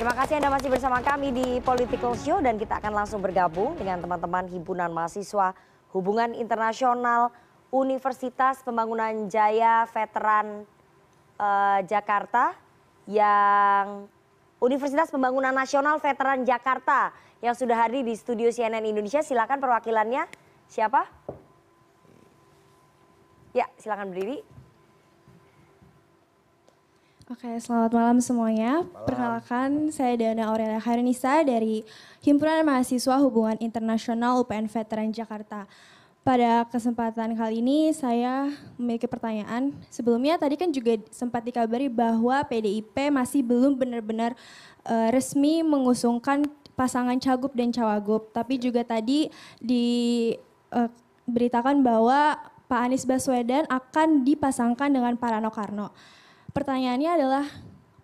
Terima kasih Anda masih bersama kami di Political Show dan kita akan langsung bergabung dengan teman-teman Himpunan Mahasiswa Hubungan Internasional Universitas Pembangunan Jaya Veteran Jakarta yang Universitas Pembangunan Nasional Veteran Jakarta yang sudah hadir di studio CNN Indonesia. Silakan perwakilannya siapa? Ya, silakan berdiri. Oke, selamat malam semuanya. Perkenalkan, saya Dana Aurelia Harinisa dari Himpunan Mahasiswa Hubungan Internasional UPN Veteran Jakarta. Pada kesempatan kali ini saya memiliki pertanyaan. Sebelumnya tadi kan juga sempat dikabari bahwa PDIP masih belum benar-benar resmi mengusungkan pasangan Cagup dan Cawagup. Tapi juga tadi diberitakan bahwa Pak Anies Baswedan akan dipasangkan dengan Pak Rano Karno. Pertanyaannya adalah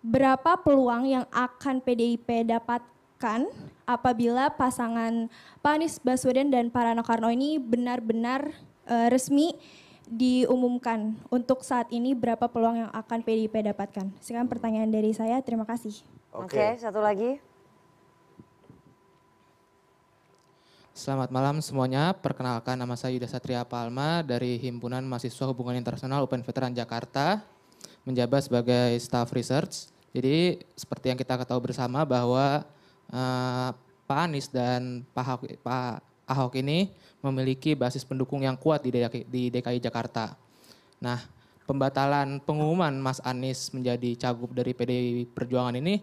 berapa peluang yang akan PDIP dapatkan apabila pasangan Pak Anies Baswedan dan Pak Rano Karno ini benar-benar resmi diumumkan. Untuk saat ini berapa peluang yang akan PDIP dapatkan? Sekarang pertanyaan dari saya, terima kasih. Oke, satu lagi. Selamat malam semuanya, perkenalkan nama saya Yuda Satria Palma dari Himpunan Mahasiswa Hubungan Internasional UPN Veteran Jakarta, menjabat sebagai staff research. Jadi seperti yang kita ketahui bersama bahwa Pak Anies dan Pak Ahok ini memiliki basis pendukung yang kuat di DKI Jakarta. Nah, pembatalan pengumuman Mas Anies menjadi cagup dari PDI Perjuangan ini,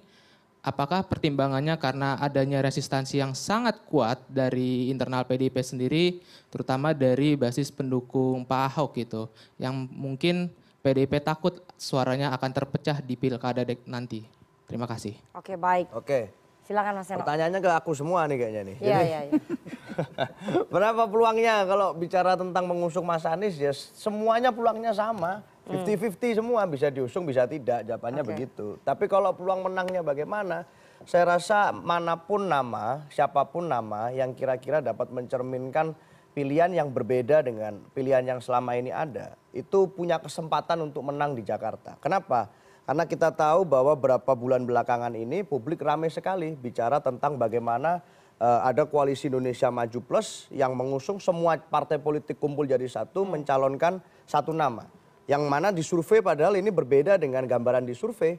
apakah pertimbangannya karena adanya resistansi yang sangat kuat dari internal PDIP sendiri, terutama dari basis pendukung Pak Ahok gitu, yang mungkin PDIP takut suaranya akan terpecah di pilkada nanti. Terima kasih. Oke, baik. Oke. Silakan Mas Seno. Pertanyaannya ke aku semua nih kayaknya nih. Iya, iya. Berapa peluangnya kalau bicara tentang mengusung Mas Anies ya semuanya peluangnya sama. 50-50 semua, bisa diusung bisa tidak, jawabannya begitu. Tapi kalau peluang menangnya bagaimana? Saya rasa manapun nama, siapapun nama yang kira-kira dapat mencerminkan pilihan yang berbeda dengan pilihan yang selama ini ada, itu punya kesempatan untuk menang di Jakarta. Kenapa? Karena kita tahu bahwa beberapa bulan belakangan ini publik ramai sekali bicara tentang bagaimana ada koalisi Indonesia Maju Plus yang mengusung semua partai politik kumpul jadi satu mencalonkan satu nama. Yang mana di survei padahal ini berbeda dengan gambaran di survei.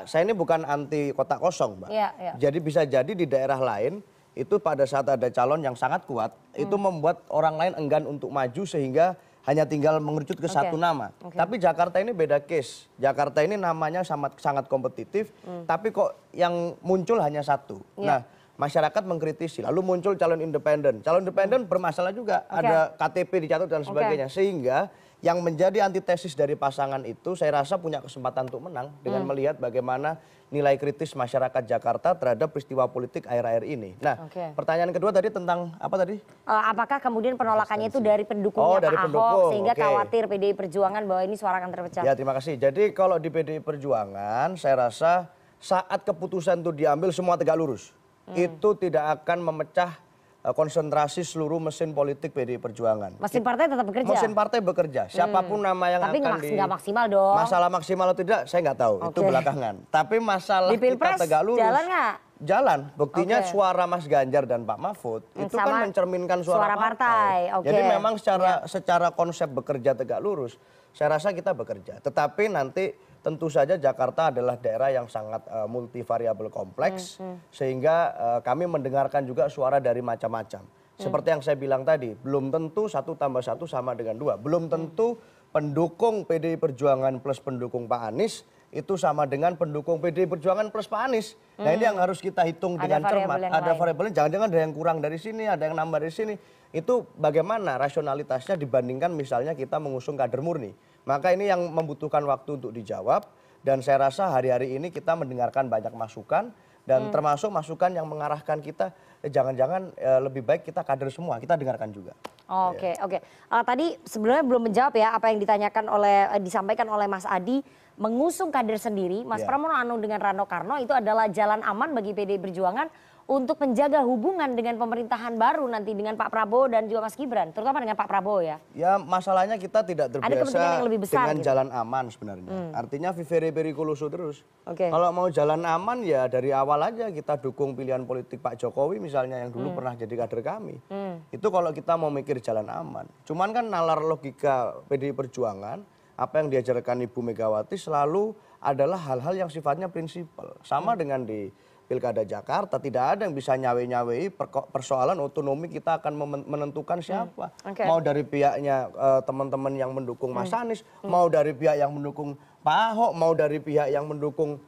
Saya ini bukan anti kotak kosong, Mbak. Jadi bisa jadi di daerah lain itu pada saat ada calon yang sangat kuat, itu membuat orang lain enggan untuk maju sehingga hanya tinggal mengerucut ke satu nama. Tapi Jakarta ini beda case. Jakarta ini namanya sangat kompetitif, tapi kok yang muncul hanya satu. Nah, masyarakat mengkritisi, lalu muncul calon independen. Calon independen bermasalah juga, ada KTP dicatat dan sebagainya. Sehingga yang menjadi antitesis dari pasangan itu saya rasa punya kesempatan untuk menang dengan melihat bagaimana nilai kritis masyarakat Jakarta terhadap peristiwa politik akhir-akhir ini. Nah, pertanyaan kedua tadi tentang apa tadi? Apakah kemudian penolakannya itu dari pendukungnya dari Pak pendukung. Ahok sehingga khawatir PDI Perjuangan bahwa ini suara akan terpecah? Ya, terima kasih. Jadi kalau di PDI Perjuangan saya rasa saat keputusan itu diambil semua tegak lurus. Itu tidak akan memecah konsentrasi seluruh mesin politik PDI Perjuangan. Mesin partai tetap bekerja? Mesin partai bekerja, siapapun nama yang tapi akan nggak maksimal dong. Masalah maksimal atau tidak, saya nggak tahu, itu belakangan. Tapi masalah di Pilpres, kita tegak lurus. jalan nggak? Jalan, buktinya suara Mas Ganjar dan Pak Mahfud, itu kan mencerminkan suara partai. Jadi memang secara konsep bekerja tegak lurus, saya rasa kita bekerja. Tetapi nanti tentu saja Jakarta adalah daerah yang sangat multivariabel kompleks, sehingga kami mendengarkan juga suara dari macam-macam. Seperti yang saya bilang tadi, belum tentu 1 tambah 1 sama dengan 2. Belum tentu pendukung PDI Perjuangan plus pendukung Pak Anies itu sama dengan pendukung PDI Perjuangan plus Pak Anies. Nah, ini yang harus kita hitung dengan cermat. Ada variabelnya, jangan-jangan ada yang kurang dari sini, ada yang nambah dari sini. Itu bagaimana rasionalitasnya dibandingkan misalnya kita mengusung kader murni. Maka ini yang membutuhkan waktu untuk dijawab, dan saya rasa hari-hari ini kita mendengarkan banyak masukan, dan termasuk masukan yang mengarahkan kita, jangan-jangan lebih baik kita kader semua, kita dengarkan juga. Oke. Tadi sebelumnya belum menjawab ya apa yang disampaikan oleh Mas Adi mengusung kader sendiri, Mas Pramono Anung dengan Rano Karno itu adalah jalan aman bagi PDI Perjuangan untuk menjaga hubungan dengan pemerintahan baru nanti dengan Pak Prabowo dan juga Mas Gibran, terutama dengan Pak Prabowo ya? Ya masalahnya kita tidak terbiasa yang lebih besar, dengan gitu. jalan aman sebenarnya. Artinya vivere pericoloso terus. Oke. Kalau mau jalan aman ya dari awal aja kita dukung pilihan politik Pak Jokowi misalnya yang dulu pernah jadi kader kami. Itu kalau kita mau mikir jalan aman. Cuman kan nalar logika PDI Perjuangan, apa yang diajarkan Ibu Megawati selalu adalah hal-hal yang sifatnya prinsipal. Sama dengan di Pilkada Jakarta, tidak ada yang bisa nyawe-nyawei persoalan otonomi kita akan menentukan siapa. Mau dari pihaknya teman-teman yang mendukung Mas Anies, mau dari pihak yang mendukung Pak Ahok, mau dari pihak yang mendukung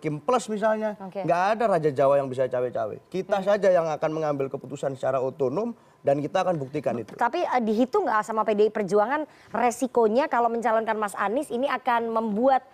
Kim Plus misalnya. Nggak ada Raja Jawa yang bisa cawe-cawe. Kita saja yang akan mengambil keputusan secara otonom dan kita akan buktikan itu. Tapi dihitung nggak sama PDI Perjuangan resikonya kalau mencalonkan Mas Anies ini akan membuat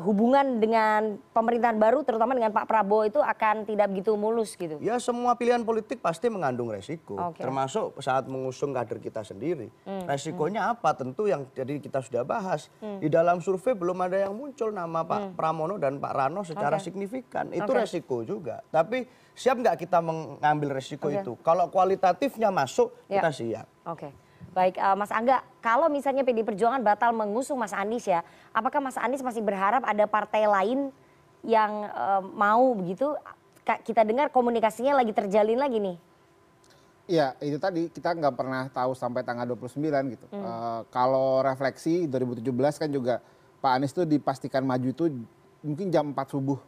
hubungan dengan pemerintahan baru terutama dengan Pak Prabowo itu akan tidak begitu mulus gitu? Ya semua pilihan politik pasti mengandung resiko, termasuk saat mengusung kader kita sendiri. Resikonya apa? Tentu yang jadi kita sudah bahas. Di dalam survei belum ada yang muncul nama Pak Pramono dan Pak Rano secara signifikan. Itu resiko juga. Tapi siap nggak kita mengambil resiko itu? Kalau kualitatifnya masuk, kita siap. Oke. Baik, Mas Angga, kalau misalnya PDI Perjuangan batal mengusung Mas Anies ya, apakah Mas Anies masih berharap ada partai lain yang mau begitu? Kita dengar komunikasinya lagi terjalin lagi nih. Iya, itu tadi kita nggak pernah tahu sampai tanggal 29 gitu. Kalau refleksi 2017 kan juga Pak Anies tuh dipastikan maju itu mungkin jam 4 subuh.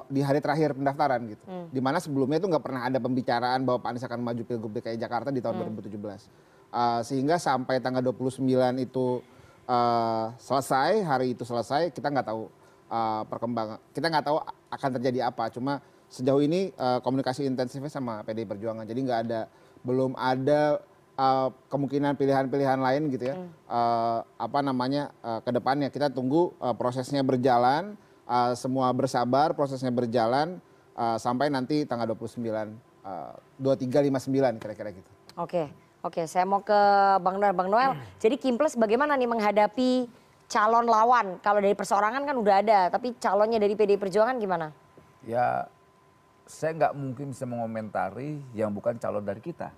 Di hari terakhir pendaftaran gitu. Dimana sebelumnya itu nggak pernah ada pembicaraan bahwa Pak Anies akan maju Pilgub DKI Jakarta di tahun 2017. Sehingga sampai tanggal 29 itu selesai, hari itu selesai, kita nggak tahu perkembangan, kita nggak tahu akan terjadi apa. Cuma sejauh ini komunikasi intensifnya sama PDI Perjuangan, jadi belum ada kemungkinan pilihan-pilihan lain gitu ya. Ke depannya kita tunggu prosesnya berjalan, semua bersabar, prosesnya berjalan sampai nanti tanggal 29, 2359 kira-kira gitu. Oke, saya mau ke Bang Noel. Bang Noel, jadi Kim Plus bagaimana nih menghadapi calon lawan? Kalau dari perseorangan kan udah ada, tapi calonnya dari PDI Perjuangan gimana? Ya, saya nggak mungkin bisa mengomentari yang bukan calon dari kita.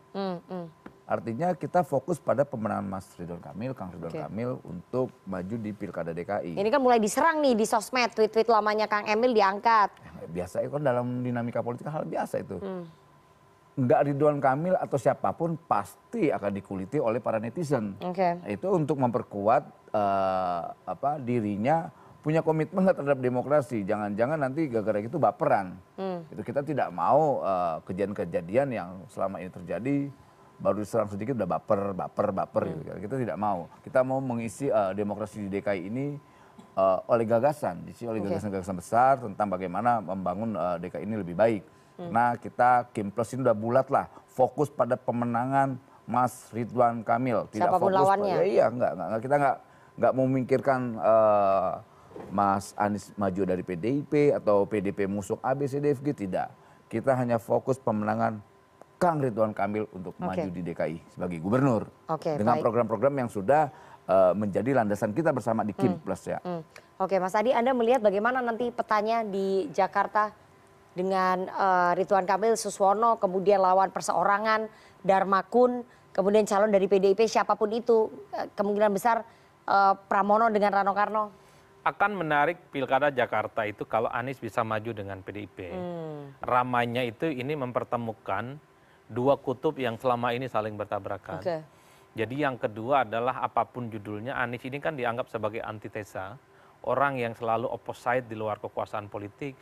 Artinya kita fokus pada pemenangan Mas Ridwan Kamil, Kang Ridwan Kamil untuk maju di Pilkada DKI. Ini kan mulai diserang nih di sosmed, tweet-tweet lamanya Kang Emil diangkat. Biasa kan dalam dinamika politik hal biasa itu. Enggak Ridwan Kamil atau siapapun pasti akan dikuliti oleh para netizen. Itu untuk memperkuat dirinya punya komitmen terhadap demokrasi. Jangan-jangan nanti gara-gara itu baperan. Itu kita tidak mau kejadian-kejadian yang selama ini terjadi baru diserang sedikit udah baper gitu. Kita tidak mau. Kita mau mengisi demokrasi di DKI ini oleh gagasan, oleh gagasan-gagasan besar tentang bagaimana membangun DKI ini lebih baik. Nah kita Kim Plus ini udah bulat lah, fokus pada pemenangan Mas Ridwan Kamil. Tidak siapapun fokus lawannya. Iya, kita nggak memikirkan Mas Anies maju dari PDIP atau PDP musuh ABCDFG, tidak. Kita hanya fokus pemenangan Kang Ridwan Kamil untuk maju di DKI sebagai gubernur. Dengan program-program yang sudah menjadi landasan kita bersama di Kim Plus ya. Oke, Mas Adi, Anda melihat bagaimana nanti petanya di Jakarta dengan Ridwan Kamil, Suswono, kemudian lawan perseorangan, Dharma Kun, kemudian calon dari PDIP siapapun itu, kemungkinan besar Pramono dengan Rano Karno? Akan menarik Pilkada Jakarta itu kalau Anies bisa maju dengan PDIP. Ramainya itu ini mempertemukan dua kutub yang selama ini saling bertabrakan. Jadi yang kedua adalah apapun judulnya, Anies ini kan dianggap sebagai antitesa, orang yang selalu opposite di luar kekuasaan politik.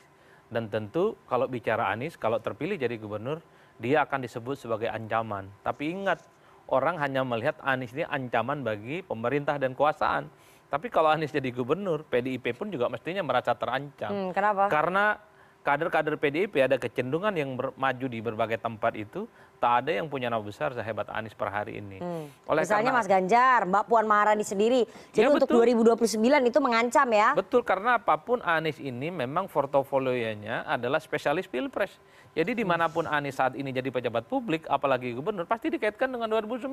Dan tentu kalau bicara Anies, kalau terpilih jadi gubernur, dia akan disebut sebagai ancaman. Tapi ingat, orang hanya melihat Anies ini ancaman bagi pemerintah dan kekuasaan. Tapi kalau Anies jadi gubernur, PDIP pun juga mestinya merasa terancam. Kenapa? Karena kader-kader PDIP ada kecenderungan yang maju di berbagai tempat itu tak ada yang punya nama besar sehebat Anies per hari ini. Misalnya Mas Ganjar, Mbak Puan Maharani sendiri. Jadi Ya, untuk betul. 2029 itu mengancam ya. Betul, karena apapun Anies ini memang portofolionya adalah spesialis pilpres. Jadi dimanapun Anies saat ini jadi pejabat publik, apalagi gubernur, pasti dikaitkan dengan 2009.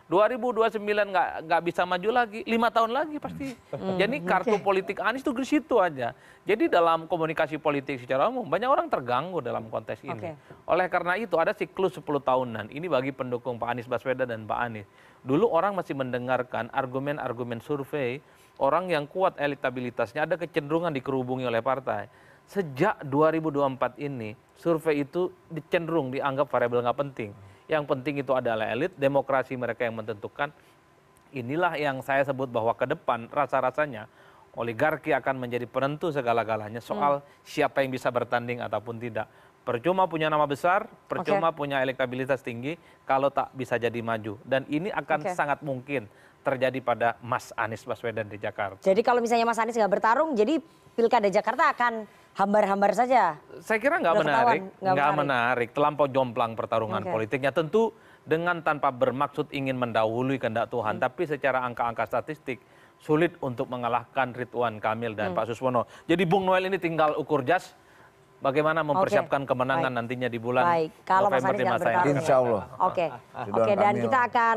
2029 nggak bisa maju lagi, 5 tahun lagi pasti. Jadi kartu politik Anies itu di situ aja. Jadi dalam komunikasi politik secara umum, banyak orang terganggu dalam konteks ini. Oleh karena itu ada siklus 10 tahunan. Ini bagi pendukung Pak Anies Baswedan dan Pak Anies. Dulu orang masih mendengarkan argumen-argumen survei, orang yang kuat elektabilitasnya ada kecenderungan dikerubungi oleh partai. Sejak 2024 ini, survei itu cenderung dianggap variabel nggak penting. Yang penting itu adalah elit, demokrasi mereka yang menentukan. Inilah yang saya sebut bahwa ke depan rasa-rasanya oligarki akan menjadi penentu segala-galanya soal siapa yang bisa bertanding ataupun tidak. Percuma punya nama besar, percuma punya elektabilitas tinggi kalau tak bisa jadi maju. Dan ini akan sangat mungkin terjadi pada Mas Anies Baswedan di Jakarta. Jadi kalau misalnya Mas Anies nggak bertarung, jadi Pilkada Jakarta akan hambar-hambar saja. Saya kira nggak menarik, nggak menarik. Terlampau jomplang pertarungan politiknya. Tentu dengan tanpa bermaksud ingin mendahului kehendak Tuhan, tapi secara angka-angka statistik sulit untuk mengalahkan Ridwan Kamil dan Pak Suswono. Jadi Bung Noel ini tinggal ukur jas, bagaimana mempersiapkan kemenangan nantinya di bulan Baik, kalau Mas November Anies di nggak masa yang bertarung. akan Insya Allah. Oke, Ridwan dan Kamil. kita akan